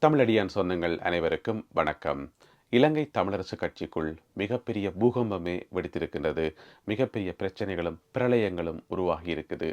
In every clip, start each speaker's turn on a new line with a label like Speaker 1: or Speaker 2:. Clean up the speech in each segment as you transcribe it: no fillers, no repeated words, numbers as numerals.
Speaker 1: தமிழடியான் சொந்தங்கள் அனைவருக்கும் வணக்கம். இலங்கை தமிழரசு கட்சிக்குள் மிகப்பெரிய பூகம்பமே வெடித்திருக்கின்றது. மிகப்பெரிய பிரச்சனைகளும் பிரளயங்களும் உருவாகி இருக்குது.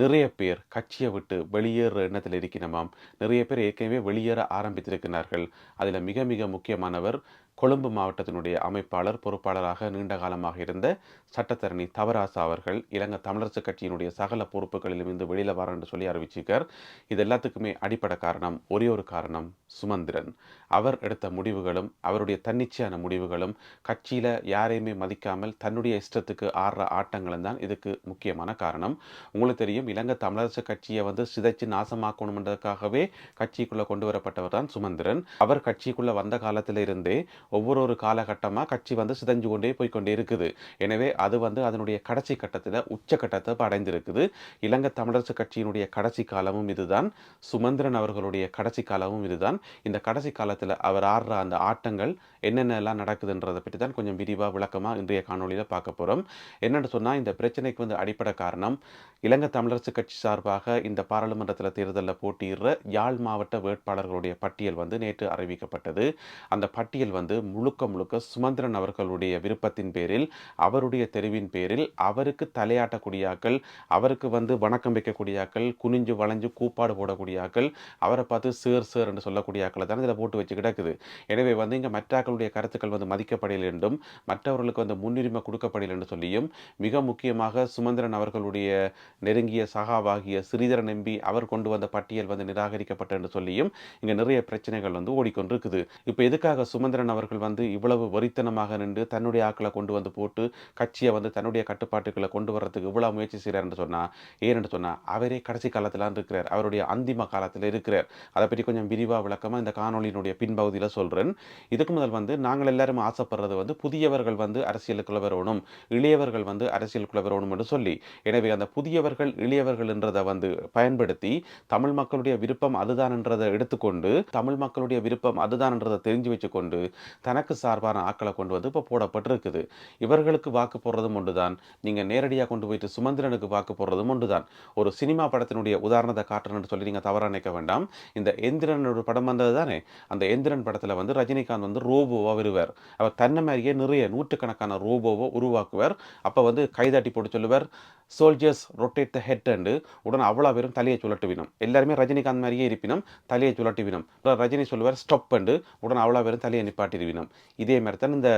Speaker 1: நிறைய பேர் கட்சியை விட்டு வெளியேற எண்ணத்தில் இருக்கிறமாம். நிறைய பேர் ஏற்கனவே வெளியேற ஆரம்பித்திருக்கிறார்கள். அதில் மிக மிக முக்கியமானவர் கொழும்பு மாவட்டத்தினுடைய அமைப்பாளர் பொறுப்பாளராக நீண்ட காலமாக இருந்த சட்டத்தரணி தவராசா அவர்கள் இலங்கை தமிழரசு கட்சியினுடைய சகல பொறுப்புகளிலும் இருந்து வெளியில் வர என்று சொல்லி அறிவிச்சிருக்கார். இது எல்லாத்துக்குமே அடிப்படை காரணம் ஒரே ஒரு காரணம், சுமந்திரன். அவர் எடுத்த முடிவுகளும் அவருடைய தன்னிச்சையான முடிவுகளும் கட்சியில் யாரையுமே மதிக்காமல் தன்னுடைய இஷ்டத்துக்கு ஆடுற ஆட்டங்களும் தான் இதுக்கு முக்கியமான காரணம். உங்களுக்கு தெரியும், இலங்கை தமிழரசு கட்சியை சிதைச்சு நாசமாக்கணும்ன்றதுக்காகவே கட்சிக்குள்ளே கொண்டு வரப்பட்டவர் தான் சுமந்திரன். அவர் கட்சிக்குள்ளே வந்த காலத்தில் இருந்தே ஒவ்வொரு காலகட்டமாக கட்சி சிதைஞ்சு கொண்டே போய்கொண்டே இருக்குது. எனவே அது அதனுடைய கடைசி கட்டத்தில் உச்சக்கட்டத்தை அடைந்திருக்குது. இலங்கை தமிழரசு கட்சியினுடைய கடைசி காலமும் இதுதான், சுமந்திரன் அவர்களுடைய கடைசி காலமும் இதுதான். இந்த கடைசி காலத்தில் அவர் ஆடுற அந்த ஆட்டங்கள் என்னென்னலாம் நடக்குதுன்றதை பற்றி தான் கொஞ்சம் விரிவாக விளக்கமாக இன்றைய காணொலியில் பார்க்க போகிறோம். என்னென்னு சொன்னால், இந்த பிரச்சனைக்கு அடிப்படை காரணம் இலங்கை தமிழரசு கட்சி சார்பாக இந்த பாராளுமன்றத்தில் தேர்தலில் போட்டியிடுற யாழ் மாவட்ட வேட்பாளர்களுடைய பட்டியல் நேற்று அறிவிக்கப்பட்டது. அந்த பட்டியல் முழுக்க முழுக்க சுமந்திரன் அவர்களுடைய விருப்பத்தின் பேரில், அவருடைய தெரிவின் பேரில், அவருக்கு தலையாட்டக்கூடியாக்கள், அவருக்கு வணக்கம் வைக்கக்கூடியாக்கள், குனிஞ்சு வளைஞ்சு கூப்பாடு போடக்கூடியாக்கள், அவரை பார்த்து சேர் சேர் என்று சொல்லக்கூடியாக்களை தான் இதில் போட்டு வச்சு கிடக்குது. எனவே இங்கே மற்றாக்களுடைய கருத்துக்கள் மதிக்கப்படையில் என்றும் மற்றவர்களுக்கு முன்னுரிமை கொடுக்கப்படையில் என்று சொல்லியும், மிக முக்கியமாக சுமந்திரன் அவர்களுடைய நெருங்கிய சகாவாகிய ஸ்ரீதரன் எம்பி அவர் கொண்டு வந்த பட்டியல் நிராகரிக்கப்பட்ட என்று சொல்லியும் இங்கே நிறைய பிரச்சனைகள் ஓடிக்கொண்டிருக்குது. இப்போ எதுக்காக சுமந்திரன் அவர்கள் இவ்வளவு வரித்தனமாக நின்று தன்னுடைய ஆக்களை கொண்டு போட்டு கட்சியை தன்னுடைய கட்டுப்பாட்டுக்களை கொண்டு வர்றதுக்கு இவ்வளவு முயற்சி செய்கிறார் சொன்னா, ஏன்னு சொன்னா அவரே கடைசி காலத்தில் இருக்கிறார், அவருடைய அந்திம காலத்தில் இருக்கிறார். அதை பற்றி கொஞ்சம் விரிவாக விளக்கமா இந்த காணொலியினுடைய பின்பகுதியில் சொல்றேன். இதுக்கு முதல் நாங்கள் எல்லாரும் ஆசைப்படுறது புதியவர்கள் அரசியலுக்குள்ள வரணும், இளையவர்கள் அரசியலுக்குள்ள வரணும் என்று சொல்லி. எனவே அந்த புதியவர்கள் இளையவர்கள் என்றதை பயன்படுத்தி தமிழ் மக்களுடைய விருப்பம் அதுதான் என்றதை எடுத்துக்கொண்டு, தமிழ் மக்களுடைய விருப்பம் அதுதான் என்றதை தெரிஞ்சு வச்சுக்கொண்டு தனக்கு சார்பான ஆக்களை கொண்டு இப்போ போடப்பட்டிருக்குது. இவர்களுக்கு வாக்கு போடுறதும் ஒன்றுதான், நீங்கள் நேரடியாக கொண்டு போயிட்டு சுமந்திரனுக்கு வாக்கு போடுறதும் ஒன்றுதான். ஒரு சினிமா படத்தினுடைய உதாரணத்தை காட்டுறேன்னு சொல்லி நீங்கள் தவறாக நினைக்க வேண்டாம். இந்த எந்திரன் ஒரு படம் வந்தது தானே, அந்த எந்திரன் படத்தில் ரஜினிகாந்த் ரோபோவாக வருவார். அவர் தன்னை மாதிரியே நிறைய நூற்றுக்கணக்கான ரோபோவை உருவாக்குவார். அப்போ கைதாட்டி போட்டு சொல்லுவார், soldiers rotate the head and. உடனே அவ்வளோ பேரும் தலையை சுழட்டு வினம். எல்லாருமே ரஜினிகாந்த் மாதிரியே இருப்பினும் தலையை சுழட்டி வினம். ரஜினி சொல்லுவார் ஸ்டாப் அண்டு, உடனே அவ்வளோ பேரும் தலையை நிப்பாட்டிடுவினம். இதே மாதிரி தான் இந்த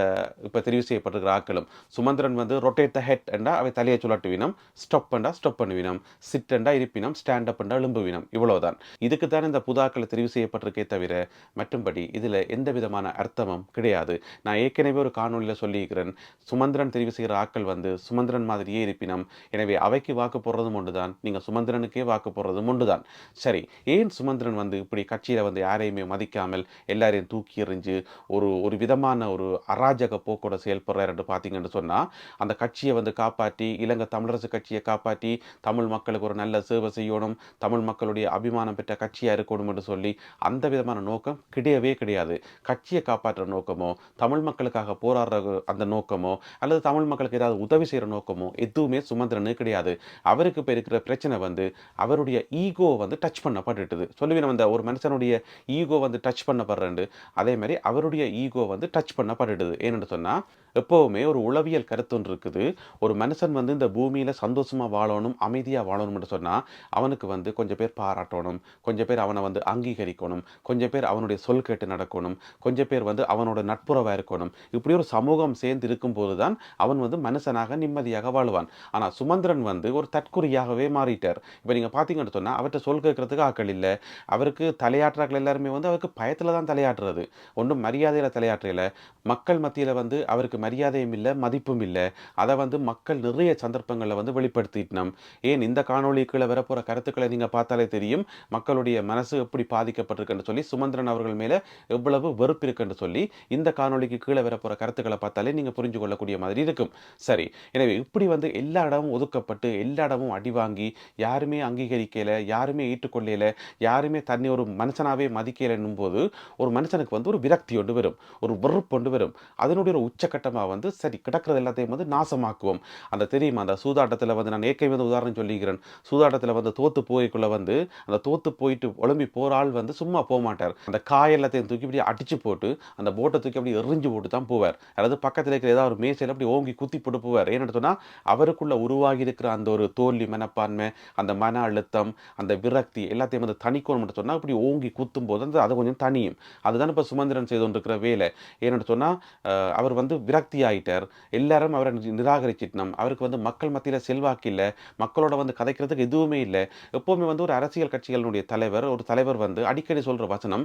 Speaker 1: இப்போ தெரிவு செய்யப்பட்டிருக்கிற ஆக்களும். சுமந்திரன் ரொட்டேட் த ஹெட் என்றா அவை தலையை சுழட்டுவினம், ஸ்டாப் பண்ணா ஸ்டாப் பண்ணுவினம், சிட் என்றா இருப்பினம், ஸ்டாண்ட் அப் என்றா எழும்புவினம். இவ்வளவுதான். இதுக்கு தான் இந்த புதாக்கள் தெரிவு செய்யப்பட்டிருக்கே தவிர மற்றும்படி இதில் எந்த விதமான அர்த்தமும் கிடையாது. நான் ஏற்கனவே ஒரு காணொலியில் சொல்லியிருக்கிறேன், சுமந்திரன் தெரிவு செய்கிற ஆக்கள் சுமந்திரன் மாதிரியே இருப்பினம். எனவே அவைக்கு வாக்கு போடுறதும் ஒன்றுதான், நீங்கள் சுமந்திரனுக்கே வாக்கு போடுறதும் ஒன்றுதான். சரி, ஏன் சுமந்திரன் இப்படி கட்சியில் யாரையுமே மதிக்காமல் எல்லாரையும் தூக்கி எறிஞ்சு ஒரு விதமான ஒரு அராஜக போக்கோட செயல்படுறார் என்று பார்த்தீங்கன்னு சொன்னால், அந்த கட்சியை காப்பாற்றி, இலங்கை தமிழரசு கட்சியை காப்பாற்றி தமிழ் மக்களுக்கு ஒரு நல்ல சேவை செய்யணும், தமிழ் மக்களுடைய அபிமானம் பெற்ற கட்சியாக இருக்கணும் என்று சொல்லி அந்த விதமான நோக்கம் கிடையவே கிடையாது. கட்சியை காப்பாற்றுற நோக்கமோ, தமிழ் மக்களுக்காக போராடுற அந்த நோக்கமோ, அல்லது தமிழ் மக்களுக்கு ஏதாவது உதவி செய்கிற நோக்கமோ எதுவுமே சுமந்திரனுக்கு கிடையாது. அவருக்கு இப்போ இருக்கிற பிரச்சனை அவருடைய ஈகோ டச் பண்ணப்பட்டுட்டுது. சொல்லுவேன், ஒரு மனுஷனுடைய ஈகோ டச் பண்ணப்படுறேன், அதே மாதிரி அவருடைய ஈகோ டச் பண்ணப்பட்டுடுது. ஏன்னு சொன்னால், எப்போவுமே ஒரு உளவியல் கருத்து ஒன்று இருக்குது. ஒரு மனுஷன் இந்த பூமியில் சந்தோஷமாக வாழணும், அமைதியாக வாழணும்னு சொன்னால் அவனுக்கு கொஞ்சம் பேர் பாராட்டணும், கொஞ்சம் பேர் அவனை அங்கீகரிக்கணும், கொஞ்சம் பேர் அவனுடைய சொல் கேட்டு நடக்கணும், கொஞ்சம் பேர் அவனோட நட்புறவாக இருக்கணும். இப்படி ஒரு சமூகம் சேர்ந்து இருக்கும்போது தான் அவன் மனுஷனாக நிம்மதியாக வாழ்வான். ஆனால் சுமந்திரன் ஒரு தற்குறியாகவே மாறிட்டார். இப்போ நீங்கள் பார்த்தீங்கன்னு சொன்னால், அவர்கிட்ட சொல் கேட்கறதுக்கு ஆக்கள் இல்லை. அவருக்கு தலையாற்றாக்கள் எல்லாருமே அவருக்கு பயத்தில் தான் தலையாட்டுறது, ஒன்றும் மரியாதையில் தலையாற்றையில். மக்கள் மத்தியில் அவருக்கு மரியாதையும் இல்லை, மதிப்பும் இல்லை. அதை மக்கள் நிறைய சந்தர்ப்பங்களில் வெளிப்படுத்திட்டோம். ஏன் இந்த காணொலிக்குள்ள வரப்போகிற கருத்துக்களை நீங்கள் பார்த்தாலே தெரியும், மக்களுடைய மனசு எப்படி பாதிக்கப்பட்டிருக்குன்னு சொல்லி, சுமந்திரன் அவர்கள் மேலே எவ்வளவு வெறுப்பு இருக்குன்னு சொல்லி இந்த காணொலிக்கு கீழே வரப்போகிற கருத்துக்களை பார்த்தாலே நீங்கள் புரிஞ்சு கொள்ளக்கூடிய மாதிரி இருக்கும். சரி, எனவே இப்படி எல்லா இடமும் ஒதுக்கப்பட்டு எல்லா இடமும் அடி வாங்கி யாருமே அங்கீகரிக்கல, யாருமே ஏற்றுக்கொள்ளல, யாருமே தன்னை ஒரு மனுஷனாவே மதிக்கலன்னும் போது ஒரு மனுஷனுக்கு வந்து ஒரு விரக்தி ஒன்று வரும், ஒரு வெறுப்பு ஒன்று வரும். அதனுடைய ஒரு உச்சக்கட்டமா வந்து சரி கிடக்கிறது எல்லாத்தையும் வந்து நாசமாக்குவோம். அந்த தெரியுமா அந்த சூதாட்டத்துல வந்து நான் ஏற்கனவே வந்து உதாரணம் சொல்லிக்கிறேன். சூதாட்டத்துல வந்து தோத்து போய்க்குள்ள வந்து அந்த தோத்து போயிட்டு ஒலிம்பி போற ஆள் வந்து சும்மா போமாட்டார். அந்த காய் எல்லாத்தையும் தூக்கி இப்படி அடிச்சு போட்டு அந்த போட்டை தூக்கி அப்படி எறிஞ்சு போட்டு தான் போவார். அதாவது பக்கத்துல இருக்கிற ஏதாவது ஒரு மேசையில அப்படி ஓங்கி குத்தி போட்டு போவார். ஏன்னு சொன்னா அவருக்குள்ள உருவாகி இருக்கிற அந்த ஒரு தோல்வி மனப்பான்மை, அந்த மன அழுத்தம், அந்த விரக்தி எல்லாத்தையும் வந்து தணிக்கணும்னு சொன்னா இப்படி ஓங்கி குத்தும் போது அந்த அது கொஞ்சம் தனியும். அதுதான் இப்ப சுமந்திரன் செய்து கொண்டிருக்கிற வேலை. ஏன்னு சொன்னா அவர் வந்து விரக்தி ஆயிட்டார். எல்லாரும் அவரை நிராகரிச்சிட்டோம். அவருக்கு வந்து மக்கள் மத்தியில செல்வாக்கு இல்ல. மக்களோட வந்து கதைக்கிறதுக்கு எதுவுமே இல்ல. எப்பவுமே வந்து ஒரு அரசியல் கட்சிகளுடைய தலைவர், ஒரு தலைவர் வந்து அடிக்கடி சொல்ற வசனம்,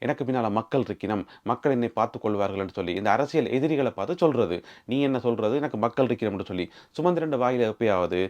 Speaker 1: எனக்கு பின்னால மக்கள் இருக்கணும், மக்கள் என்னை பார்த்துக் கொள்வார்கள் என்று சொல்லி இந்த அரசியல் எதிரிகளை பார்த்து சொல்றது. நீ என்ன சொல்றது, எனக்கு மக்கள் இருக்கணும் சொல்லி சுமந்திரன் வாயில எப்பயாவது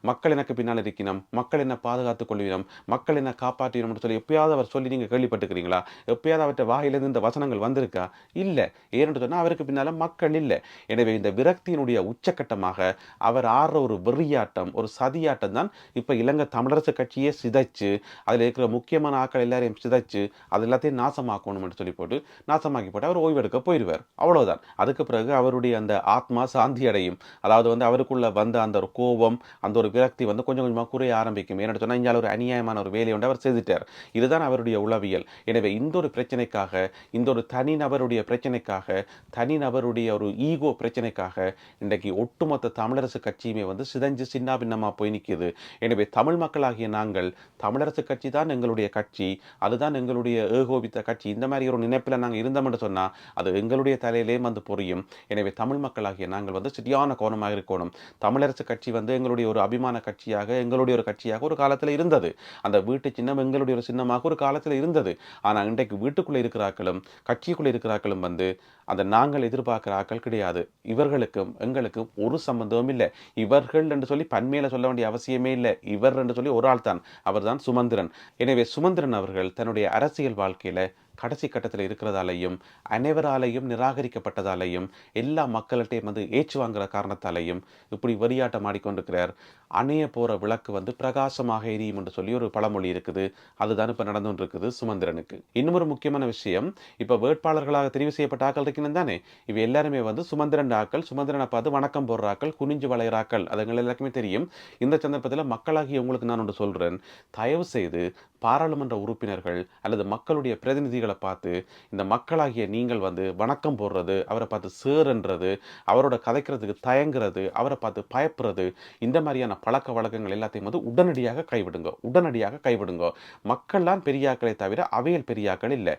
Speaker 1: மக்கள் எனக்கு பின்னால் இருக்கணும், மக்கள் என்ன பாதுகாத்துக் கொள்வினம், மக்கள் என்ன காப்பாற்றணும் சொல்லி எப்பயாவது அவர் சொல்லி நீங்க கேள்விப்பட்டிருக்கிறீங்களா? எப்பயாவது அவற்றை வாயிலிருந்து இந்த வசனங்கள் வந்திருக்கா? இல்ல. ஏன்னு சொன்னா அவருக்கு பின்னால மக்கள் இல்ல. எனவே இந்த விரக்தியினுடைய உச்சக்கட்டமாக அவர் ஆடுற ஒரு வெறியாட்டம், ஒரு சதியாட்டம் தான் இப்ப இலங்கை தமிழரசு கட்சியே சிதைச்சு அதுல இருக்கிற முக்கியமான ஆட்கள் எல்லாரையும் சிதைச்சு அது எல்லாத்தையும் நாசமாக்கணும்னு சொல்லி போட்டு நாசமாக்கி போட்டு அவர் ஓய்வெடுக்க போயிடுவார். அவ்வளவுதான். அதுக்கு பிறகு அவருடைய அந்த ஆத்மா சாந்தி அடையும். அதாவது வந்து அவருக்குள்ள வந்த அந்த ஒரு கோபம், அந்த ஒரு விரக்தி வந்து கொஞ்சம் கொஞ்சமா குறைய ஆரம்பிக்கும். ஏன்னு சொன்னா இங்க ஒரு அநியாயமான ஒரு வேலையை வந்து அவர் செய்துட்டார். இதுதான் அவருடைய உளவியல். எனவே இந்த ஒரு பிரச்சனைக்காக, இந்த ஒரு தனிநபருடைய பிரச்சனைக்காக, தனிநபருடைய ஒரு ஈகோ பிரச்சனைக்காக இன்றைக்கு ஒட்டுமொத்த தமிழரசு கட்சியுமே வந்து சிதைஞ்சு சின்ன பின்னமா போய் நிற்குது. எனவே தமிழ் மக்களாகிய நாங்கள் தமிழரசு கட்சி தான் எங்களுடைய கட்சி, அதுதான் எங்களுடைய ஏகோபித்த கட்சி, இந்த மாதிரி ஒரு நினைப்பில் நாங்கள் இருந்தோம் என்று சொன்னா அது எங்களுடைய தலையிலே வந்து புரியும். எனவே தமிழ் மக்களாகிய நாங்கள் வந்து சரியான கோணமாக இருக்கணும். தமிழரசு கட்சி வந்து எங்களுடைய ஒரு அபிமான கட்சியாக, எங்களுடைய ஒரு கட்சியாக ஒரு காலத்தில் இருந்தது. அந்த வீட்டு சின்னம் எங்களுடைய ஒரு சின்னமாக ஒரு காலத்தில் இருந்தது. ஆனால் இன்றைக்கு வீட்டுக்குள்ளே இருக்கிறாக்களும் கட்சிக்குள்ளே இருக்கிறாக்களும் வந்து அந்த நாங்கள் எதிர்பார்க்கிற ஆக்கள் கிடையாது. இவர்களுக்கும் எங்களுக்கும் ஒரு சம்பந்தமும் இல்லை. இவர்கள் என்று சொல்லி பன்மையில சொல்ல வேண்டிய அவசியமே இல்லை. இவர் என்று சொல்லி ஒரு ஆள் தான், அவர்தான் சுமந்திரன். எனவே சுமந்திரன் அவர்கள் தன்னுடைய அரசியல் வாழ்க்கையில கடைசி கட்டத்தில் இருக்கிறதாலையும், அனைவராலையும் நிராகரிக்கப்பட்டதாலையும், எல்லா மக்கள்கிட்டையும் வந்து ஏச்சு வாங்குற காரணத்தாலையும் இப்படி வெறியாட்டம் ஆடிக்கொண்டிருக்கிறார். அணைய போற விளக்கு வந்து பிரகாசமாக எரியும் என்று சொல்லி ஒரு பழமொழி இருக்குது. அதுதான் இப்ப நடந்து கொண்டிருக்குது சுமந்திரனுக்கு. இன்னும் ஒரு முக்கியமான விஷயம், இப்ப வேட்பாளர்களாக தெரிவு செய்யப்பட்ட ஆக்கள் இருக்கணும் தானே, இவ எல்லாருமே வந்து சுமந்திரன் ஆக்கள், சுமந்திரனை பார்த்து வணக்கம் போடுற ஆக்கள், குனிஞ்சு வளைகிறாக்கள். அதுங்கள் எல்லாருக்குமே தெரியும். இந்த சந்தர்ப்பத்தில் மக்களாகிய உங்களுக்கு நான் ஒன்று சொல்றேன், தயவு செய்து பாராளுமன்ற உறுப்பினர்கள் அல்லது மக்களுடைய பிரதிநிதிகளை பார்த்து இந்த மக்களாகிய நீங்கள் வந்து வணக்கம் போடுறது, அவரை பார்த்து சேருன்றது, அவரோட கதைக்கிறதுக்கு தயங்குறது, அவரை பார்த்து பயப்படுறது, இந்த மாதிரியான பழக்க வழக்கங்கள் எல்லாத்தையும் வந்து உடனடியாக கைவிடுங்க. உடனடியாக கைவிடுங்க. மக்கள்லாம் பெரியாக்களை தவிர அவையல் பெரியாக்கள் இல்லை.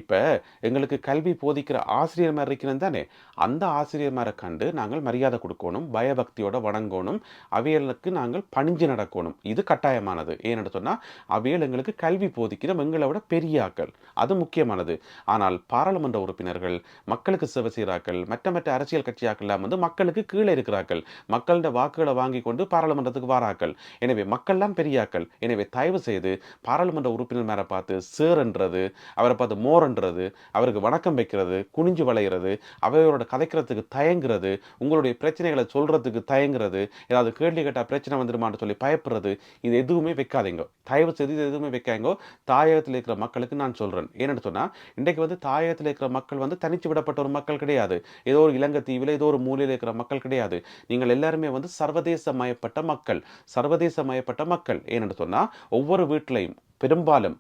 Speaker 1: இப்ப எங்களுக்கு கல்வி போதிக்கிற ஆசிரியர் மாதிரி இருக்கிறது தானே, அந்த ஆசிரியர் மாதிரி கண்டு நாங்கள் மரியாதை கொடுக்கணும், பயபக்தியோட வணங்கணும், அவையலுக்கு நாங்கள் பணிஞ்சு நடக்கணும். இது கட்டாயமானது. ஏன்னு சொன்னா அவையல் எங்களுக்கு கல்வி போதிக்கிற எங்களை விட பெரியாக்கள், அது முக்கியமானது. ஆனால் பாராளுமன்ற உறுப்பினர்கள் மக்களுக்கு சேவை செய்கிறார்கள், மற்ற அரசியல் கட்சியாக்கள் வந்து மக்களுக்கு கீழே இருக்கிறார்கள், மக்களோட வாக்குகளை வாங்கி கொண்டு பாராளுமன்றத்துக்கு வாராக்கள். எனவே மக்கள்லாம் பெரியாக்கள். எனவே தயவு செய்து பாராளுமன்ற உறுப்பினர் மேல பார்த்து சேருன்றது, அவரை பார்த்து மோரன்றது, அவருக்கு வணக்கம் வைக்கிறது, குனிஞ்சு வளைகிறது, அவையோட கதைக்கிறதுக்கு தயங்குறது, உங்களுடைய பிரச்சனைகளை சொல்றதுக்கு தயங்குறது, ஏதாவது கேள்வி கேட்டா பிரச்சனை வந்துடுமான்னு சொல்லி பயப்படுறது, இது எதுவுமே வைக்காதீங்க. தயவு செய்து இது எதுவுமே வைக்காங்க. தாயகத்தில் இருக்கிற மக்களுக்கு நான் சொல்றேன். ஏன்னு சொன்னா இன்றைக்கு வந்து தாயகத்தில் இருக்கிற மக்கள் வந்து தனிச்சு விடப்பட்ட ஒரு மக்கள் கிடையாது. ஏதோ ஒரு இலங்கை தீவில் ஏதோ ஒரு மூலையில் இருக்கிற மக்கள் கிடையாது. நீங்கள் எல்லாருமே வந்து சர்வதேசமயப்பட்ட மக்கள், சர்வதேசமயப்பட்ட மக்கள். ஏன்னு சொன்னா ஒவ்வொரு வீட்டிலையும் பெரும்பாலும்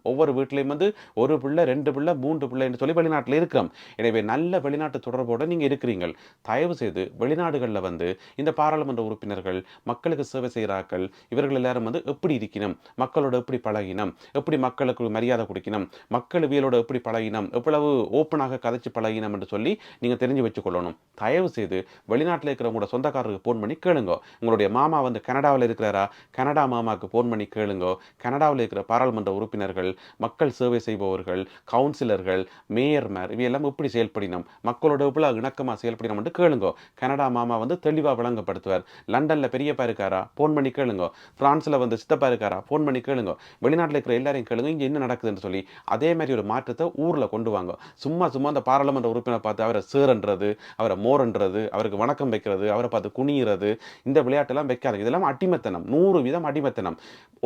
Speaker 1: ஒவ்வொரு வீட்டிலையும் வந்து ஒரு பிள்ளை, 2 பிள்ளை, 3 பிள்ளை என்று சொல்லி வெளிநாட்டில் இருக்கிறோம். எனவே நல்ல வெளிநாட்டு தொடர்போடு நீங்க இருக்கிறீர்கள். தயவு செய்து வெளிநாடுகளில் வந்து இந்த பாராளுமன்ற உறுப்பினர்கள் மக்களுக்கு சேவை செய்கிறார்கள், இவர்கள் எல்லாரும் வந்து எப்படி இருக்கணும், மக்களோட எப்படி பழகினம், எப்படி மக்களுக்கு மரியாதை கொடுக்கணும், மக்கள் இவியலோட எப்படி பழகினம், எவ்வளவு ஓப்பனாக கதைச்சு பழகினம் என்று சொல்லி நீங்க தெரிஞ்சு வச்சுக்கொள்ளணும். தயவு செய்து வெளிநாட்டில் இருக்கிற உங்களோட சொந்தக்காரருக்கு போன் பண்ணி கேளுங்க. உங்களுடைய மாமா வந்து கனடாவில் இருக்கிறாரா, கனடா மாமாவுக்கு போன் பண்ணி கேளுங்க. கனடா கனடாவில் இருக்கிற பாராளுமன்ற உறுப்பினர்கள், மக்கள் சேவை செய்பவர்கள், கவுன்சிலர்கள், மேயர்மார் இவையெல்லாம் எப்படி செயல்படினோம், மக்களோட எவ்வளவு இணக்கமாக செயல்படினோம் என்று கேளுங்கோ. கனடா மாமா வந்து தெளிவாக விளங்கப்படுத்துவார். லண்டனில் பெரியப்பா இருக்காரா, ஃபோன் பண்ணி கேளுங்கோ. பிரான்ஸில் வந்து சித்தப்பா இருக்காரா, ஃபோன் பண்ணி கேளுங்கோ. வெளிநாட்டில் இருக்கிற எல்லாரையும் கேளுங்க, இங்கே என்ன நடக்குதுன்னு சொல்லி. அதே மாதிரி ஒரு மாற்றத்தை ஊரில் கொண்டு வாங்க. சும்மா அந்த பாராளுமன்ற உறுப்பினர் பார்த்து அவரை சேரன்றது, அவரை மோரன்றது, அவருக்கு வணக்கம் வைக்கிறது, அவரை பார்த்து குனிகிறது, இந்த விளையாட்டெல்லாம் வைக்காது. இதெல்லாம் அடிமைத்தனம், 100% அடிமைத்தனம்.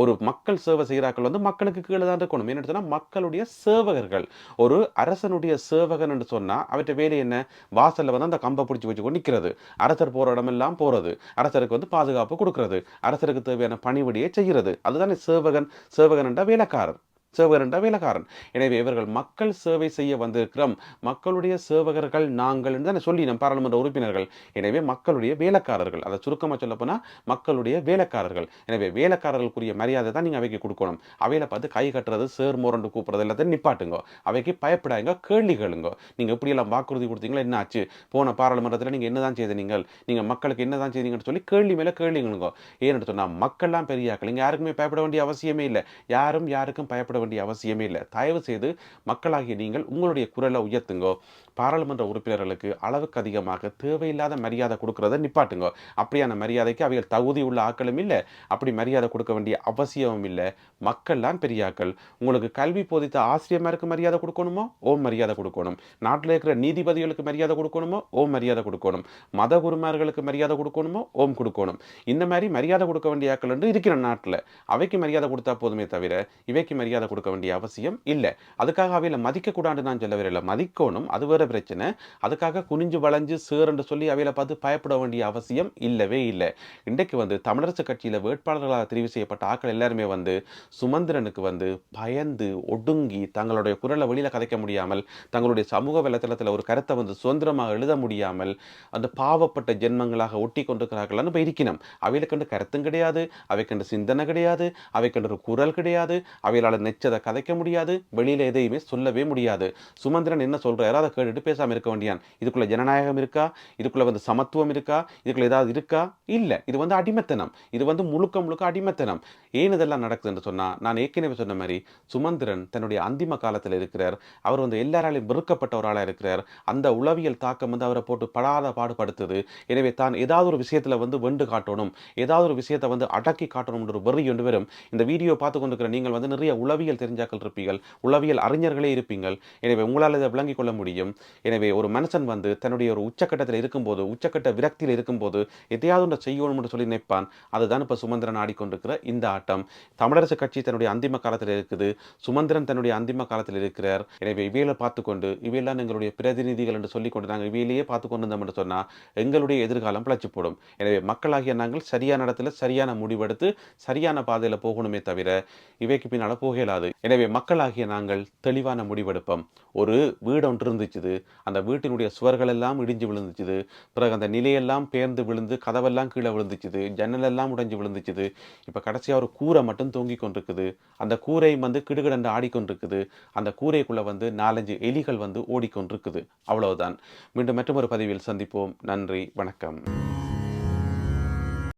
Speaker 1: ஒரு மக்கள் சேவை செய்கிறார்கள் வந்து மக்களுக்கு கீழே தான் இருக்கணும். என்ன சொன்னால் மக்களுடைய சேவகர்கள். ஒரு அரசனுடைய சேவகன் என்று சொன்னால் அவற்றை வேலை என்ன, வாசலில் வந்து அந்த கம்பை பிடிச்சி வச்சு நிற்கிறது, அரசர் போகிற இடமெல்லாம் போகிறது, அரசருக்கு வந்து பாதுகாப்பு கொடுக்கிறது, அரசருக்கு தேவையான பணிவிடையை செய்கிறது. அதுதானே சேவகன். சேவகன் என்ற வேலைக்காரர், சேவகர் என்ற வேலைக்காரன். எனவே இவர்கள் மக்கள் சேவை செய்ய வந்திருக்கிறோம், மக்களுடைய சேவகர்கள் நாங்கள் என்று சொல்லி நம் பாராளுமன்ற உறுப்பினர்கள். எனவே மக்களுடைய வேலைக்காரர்கள், அதை சுருக்கமாக சொல்ல போனால் மக்களுடைய வேலைக்காரர்கள். எனவே வேலைக்காரர்களுக்குரிய மரியாதை தான் நீங்கள் அவைக்கு கொடுக்கணும். அவையில் பார்த்து கை கட்டுறது, சேர் மோரண்டு கூப்பிட்றது எல்லாத்தையும் நிப்பாட்டுங்க. அவைக்கு பயப்படாங்க, கேள்வி கேளுங்க. நீங்கள் எப்படியெல்லாம் வாக்குறுதி கொடுத்தீங்களோ, என்ன ஆச்சு, போன பாராளுமன்றத்தில் நீங்கள் என்னதான் செய்த, நீங்கள் மக்களுக்கு என்னதான் செய்தீங்கன்னு சொல்லி கேள்வி மேலே கேள்விங்களுங்க. ஏன்னு சொன்னால் மக்கள்லாம் பெரியாக்கள், நீங்கள் யாருக்குமே பயப்பட வேண்டிய அவசியமே இல்லை. யாரும் யாருக்கும் பயப்பட வேண்டிய அவசியமே இல்லை. தயவு செய்து மக்களாகிய நீங்கள் உங்களுடைய குரலை உயர்த்துங்கோ. பாராளுமன்ற உறுப்பினர்களுக்கு அளவுக்கு அதிகமாக தேவையில்லாத மரியாதை கொடுக்கறத நிப்பாட்டுங்க. அப்படியான மரியாதைக்கு அவைகள் தகுதி உள்ள ஆக்களும் இல்லை, அப்படி மரியாதை கொடுக்க வேண்டிய அவசியமும் இல்லை. மக்கள்லாம் பெரியாக்கள். உங்களுக்கு கல்வி போதித்த ஆசிரியமாருக்கு மரியாதை கொடுக்கணுமோ, ஓம் மரியாதை கொடுக்கணும். நாட்டில் இருக்கிற நீதிபதிகளுக்கு மரியாதை கொடுக்கணுமோ, ஓம் மரியாதை கொடுக்கணும். மத குருமார்களுக்கு மரியாதை கொடுக்கணுமோ, ஓம் கொடுக்கணும். இந்த மாதிரி மரியாதை கொடுக்க வேண்டிய ஆக்கள் என்று இருக்கிற நாட்டில் அவைக்கு மரியாதை கொடுத்தா போதுமே தவிர இவைக்கு மரியாதை கொடுக்க வேண்டிய அவசியம் இல்லை. அதுக்காக அவையில மதிக்கக்கூடாது நான் சொல்ல வரல, மதிக்கணும், அது வேற பிரச்சனை. அதுக்காக குனிஞ்சு வளைஞ்சு சேருன்னு சொல்லி அவையில பார்த்து பயப்பட வேண்டிய அவசியம் இல்லவே இல்லை. இன்றைக்கு வந்து தமிழரசு கட்சியில வேட்பாளர்களாக தெரிவு செய்யப்பட்ட ஆக்கள் எல்லாருமே வந்து சுமந்திரனுக்கு வந்து பயந்து ஒடுங்கி தங்களுடைய குரலை வெளியில கதைக்க முடியாமல், தங்களுடைய சமூக வலைத்தளத்தில் ஒரு கருத்தை வந்து சுதந்திரமாக எழுத முடியாமல் அந்த பாவப்பட்ட ஜென்மங்களாக ஒட்டி கொண்டிருக்கிறார்கள் இருக்கணும். அவையில கண்டு கருத்தும் கிடையாது, அவை கண்டு சிந்தனை கிடையாது, அவை கண்டு ஒரு குரல் கிடையாது, அவைகளால் நெச்சதை கதைக்க முடியாது, வெளியில எதையுமே சொல்லவே முடியாது. சுமந்திரன் என்ன சொல்றாரோ அதை கேட்டுட்டு பேசாம இருக்க வேண்டியான். இதுக்குள்ள ஜனநாயகம் இருக்கா, இதுக்குள்ள வந்து சமத்துவம் இருக்கா, இதுக்குள்ள ஏதாவது இருக்கா? இல்ல. இது வந்து அடிமைத்தனம், இது வந்து முழுக்க முழுக்க அடிமைத்தனம். ஏன் இதெல்லாம் நடக்குதுன்னு சொன்னா, நான் ஏற்கனவே சொன்ன மாதிரி சுமந்திரன் தன்னுடைய அந்திம காலத்தில் இருக்கிறார். அவர் வந்து எல்லாராலையும் வெறுக்கப்பட்ட ஒரு ஆளா இருக்கிறார். அந்த உளவியல் தாக்கம் வந்து அவரை போட்டு படாத பாடுபடுத்துது. எனவே தான் ஏதாவது ஒரு விஷயத்துல வந்து வெண்டு காட்டணும், ஏதாவது ஒரு விஷயத்தை வந்து அடக்கி காட்டணும் ஒரு வெறி ஒன்று வரும். இந்த வீடியோ பார்த்து கொண்டிருக்கிற நீங்கள் வந்து நிறைய உளவியல் தெரிஞ்சாக்கள் இருப்பீர்கள், உளவியல் அறிஞர்களே இருப்பீங்கள். எனவே உங்களால் இதை விளங்கிக் கொள்ள முடியும். எனவே ஒரு மனுஷன் வந்து தன்னுடைய ஒரு உச்சக்கட்டத்தில் இருக்கும்போது, உச்சக்கட்ட விரக்தியில் இருக்கும்போது எதையாவது ஒன்று செய்யணும் என்று சொல்லி நினைப்பான். அதுதான் இப்போ சுமந்திரன் ஆடிக்கொண்டிருக்கிற இந்த ஆட்டம். தமிழரசு கட்சி தன்னுடைய அந்திம காலத்தில் இருக்குது, சுமந்திரன் தன்னுடைய அந்திம காலத்தில் இருக்கிறார். எனவே இவையில பார்த்துக்கொண்டு இவையெல்லாம் எங்களுடைய பிரதிநிதிகள் என்று சொல்லிக்கொண்டு நாங்கள் இவையிலேயே பார்த்து கொண்டு இருந்தோம் என்று சொன்னால் எங்களுடைய எதிர்காலம் பிழைச்சு போடும். எனவே மக்களாகிய நாங்கள் சரியான இடத்துல சரியான முடிவெடுத்து சரியான பாதையில் போகணுமே தவிர இவைக்கு பின்னால் போக இயலாது. எனவே மக்களாகிய நாங்கள் தெளிவான முடிவெடுப்போம். ஒரு வீடு ஒன்று இருந்துச்சுது, அந்த வீட்டினுடைய சுவர்கள் எல்லாம் இடிஞ்சு விழுந்துச்சுது, பிறகு அந்த நிலையெல்லாம் பேர்ந்து விழுந்து கதவெல்லாம் கீழே விழுந்துச்சுது, ஜன்னல் எல்லாம் உடைஞ்சு விழுந்துச்சுது. இப்போ கடைசியாக ஒரு கூரை மட்டும் தூங்கி கொண்டிருக்குது. அந்த கூரை வந்து கிடுகிடண்டு ஆடிக்கொண்டிருக்குது. அந்த கூரைக்குள்ளே வந்து 4-5 எலிகள் வந்து ஓடிக்கொண்டிருக்குது. அவ்வளவுதான். மீண்டும் மற்றொரு பதிவில் சந்திப்போம். நன்றி, வணக்கம்.